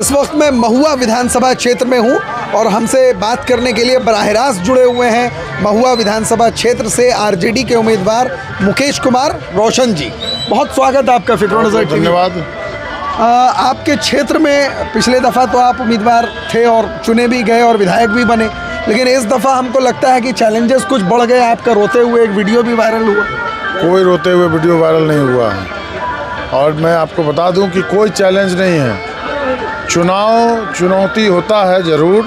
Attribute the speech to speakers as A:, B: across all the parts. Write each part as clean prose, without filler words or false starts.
A: इस वक्त मैं महुआ विधानसभा क्षेत्र में हूं और हमसे बात करने के लिए बराह रास्त जुड़े हुए हैं महुआ विधानसभा क्षेत्र से आरजेडी के उम्मीदवार मुकेश कुमार रोशन जी। बहुत स्वागत है आपका फिक्र नजर।
B: धन्यवाद।
A: आपके क्षेत्र में पिछले दफ़ा तो आप उम्मीदवार थे और चुने भी गए और विधायक भी बने, लेकिन इस दफ़ा हमको लगता है कि चैलेंजेस कुछ बढ़ गए। आपका रोते हुए एक वीडियो भी वायरल हुआ।
B: कोई रोते हुए वीडियो वायरल नहीं हुआ है और मैं आपको बता दूं कि कोई चैलेंज नहीं है। चुनाव चुनौती होता है ज़रूर,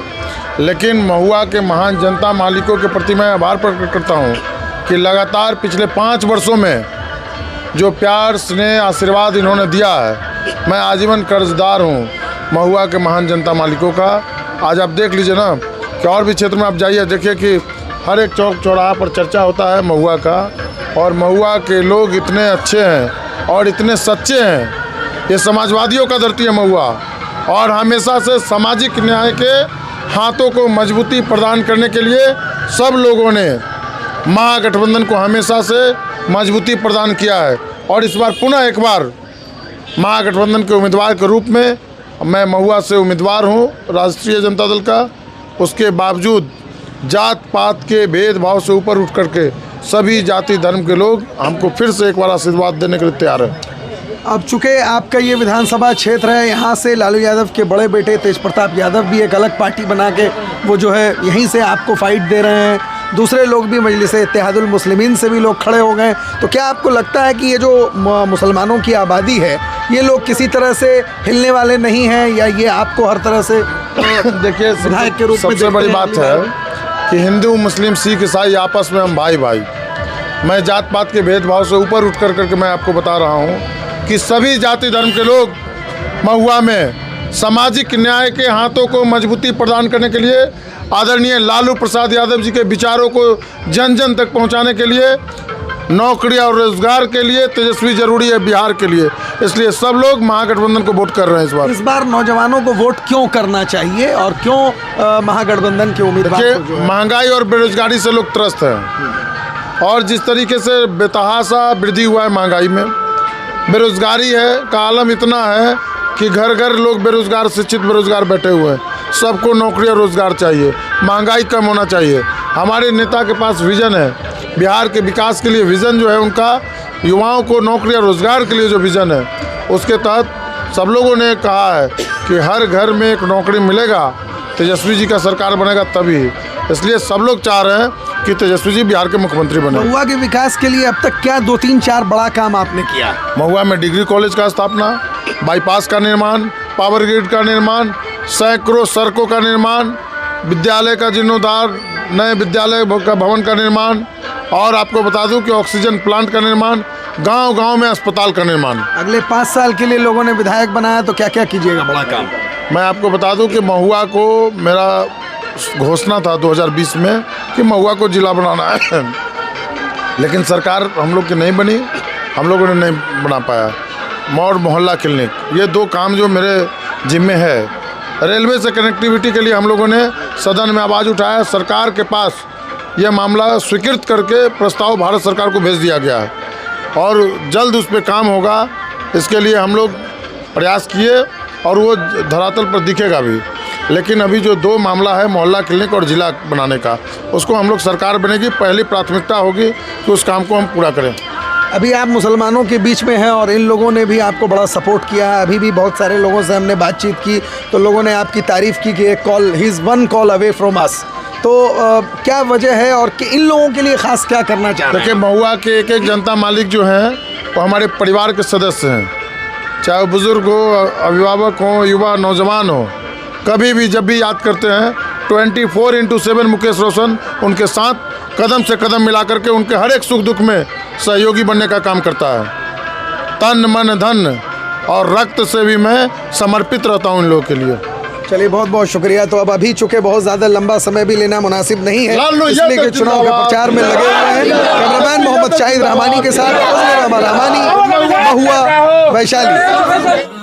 B: लेकिन महुआ के महान जनता मालिकों के प्रति मैं आभार प्रकट करता हूं कि लगातार पिछले 5 वर्षों में जो प्यार स्नेह आशीर्वाद इन्होंने दिया है, मैं आजीवन कर्जदार हूं महुआ के महान जनता मालिकों का। आज आप देख लीजिए ना कि और भी क्षेत्र में आप जाइए, देखिए कि हर एक चौक चौराहा पर चर्चा होता है महुआ का, और महुआ के लोग इतने अच्छे हैं और इतने सच्चे हैं। ये समाजवादियों का धरती है महुआ, और हमेशा से सामाजिक न्याय के हाथों को मजबूती प्रदान करने के लिए सब लोगों ने महागठबंधन को हमेशा से मजबूती प्रदान किया है। और इस बार पुनः एक बार महागठबंधन के उम्मीदवार के रूप में मैं महुआ से उम्मीदवार हूं राष्ट्रीय जनता दल का। उसके बावजूद जात पात के भेदभाव से ऊपर उठ करके सभी जाति धर्म के लोग हमको फिर से एक बार आशीर्वाद देने के लिए तैयार हैं।
A: अब चूँकि आपका ये विधानसभा क्षेत्र है, यहाँ से लालू यादव के बड़े बेटे तेज प्रताप यादव भी एक अलग पार्टी बना के वो जो है यहीं से आपको फाइट दे रहे हैं। दूसरे लोग भी मजलिस इत्तेहादुल मुस्लिमीन से भी लोग खड़े हो गए। तो क्या आपको लगता है कि ये जो मुसलमानों की आबादी है, ये लोग किसी तरह से हिलने वाले नहीं हैं, या ये आपको हर तरह से
B: देखिए
A: विधायक के रूप में?
B: सबसे बड़ी बात है कि हिंदू मुस्लिम सिख ईसाई आपस में हम भाई भाई। मैं जात पात के भेदभाव से ऊपर उठ करके मैं आपको बता रहा हूँ कि सभी जाति धर्म के लोग महुआ में सामाजिक न्याय के हाथों को मजबूती प्रदान करने के लिए, आदरणीय लालू प्रसाद यादव जी के विचारों को जन जन तक पहुंचाने के लिए, नौकरी और रोजगार के लिए तेजस्वी जरूरी है बिहार के लिए, इसलिए सब लोग महागठबंधन को वोट कर रहे हैं। इस बार
A: नौजवानों को वोट क्यों करना चाहिए और क्यों महागठबंधन के उम्मीदवार?
B: महंगाई और बेरोजगारी से लोग त्रस्त हैं, और जिस तरीके से बेतहाशा वृद्धि हुआ है महंगाई में, बेरोजगारी है का आलम इतना है कि घर घर लोग बेरोजगार शिक्षित बेरोजगार बैठे हुए हैं। सबको नौकरी और रोजगार चाहिए, महंगाई कम होना चाहिए। हमारे नेता के पास विज़न है, बिहार के विकास के लिए विज़न जो है उनका, युवाओं को नौकरी और रोजगार के लिए जो विज़न है, उसके तहत सब लोगों ने कहा है कि हर घर में एक नौकरी मिलेगा, तेजस्वी जी का सरकार बनेगा तभी। इसलिए सब लोग चाह रहे हैं कि तेजस्वी जी बिहार के मुख्यमंत्री बने।
A: महुआ के विकास के लिए अब तक क्या 2-3-4 बड़ा काम आपने किया?
B: महुआ में डिग्री कॉलेज का स्थापना, बाईपास का निर्माण, पावर ग्रिड का निर्माण, सैकड़ों सड़कों का निर्माण, विद्यालय का जीर्णोद्धार, नए विद्यालय का भवन का निर्माण, और आपको बता दूं कि ऑक्सीजन प्लांट का निर्माण, गांव-गांव में अस्पताल का निर्माण।
A: अगले 5 साल के लिए लोगों ने विधायक बनाया, तो क्या क्या कीजिएगा बड़ा काम?
B: मैं आपको बता दूं कि महुआ को मेरा घोषणा था 2020 में कि महुआ को जिला बनाना है, लेकिन सरकार हम लोग की नहीं बनी, हम लोगों ने नहीं बना पाया। और मोहल्ला क्लिनिक, ये 2 काम जो मेरे जिम्मे है। रेलवे से कनेक्टिविटी के लिए हम लोगों ने सदन में आवाज़ उठाया, सरकार के पास यह मामला स्वीकृत करके प्रस्ताव भारत सरकार को भेज दिया गया है और जल्द उस पर काम होगा। इसके लिए हम लोग प्रयास किए और वो धरातल पर दिखेगा भी। लेकिन अभी जो 2 मामला है मोहल्ला क्लिनिक और जिला बनाने का, उसको हम लोग सरकार बनेगी, पहली प्राथमिकता होगी कि उस काम को हम पूरा करें।
A: अभी आप मुसलमानों के बीच में हैं और इन लोगों ने भी आपको बड़ा सपोर्ट किया है। अभी भी बहुत सारे लोगों से हमने बातचीत की तो लोगों ने आपकी तारीफ़ की कि एक call, he is 1 call away from us. तो क्या वजह है और कि इन लोगों के लिए ख़ास क्या करना चाह रहे हैं?
B: देखिए, महुआ के एक जनता मालिक जो हैं वो हमारे परिवार के सदस्य हैं, चाहे बुज़ुर्ग हो, अभिभावक हो, युवा नौजवान हो। कभी भी जब भी याद करते हैं 24/7 मुकेश रोशन उनके साथ कदम से कदम मिला करके उनके हर एक सुख दुख में सहयोगी बनने का काम करता है। तन मन धन और रक्त से भी मैं समर्पित रहता हूं इन लोगों के लिए।
A: चलिए, बहुत बहुत शुक्रिया। तो अब अभी चूँकि बहुत ज़्यादा लंबा समय भी लेना मुनासिब नहीं है, इसलिए कि चुनाव के प्रचार में लगे हुए हैं। कैमरामैन मोहम्मद शाहिद रहमानी के साथ रहमानी, महुआ, वैशाली।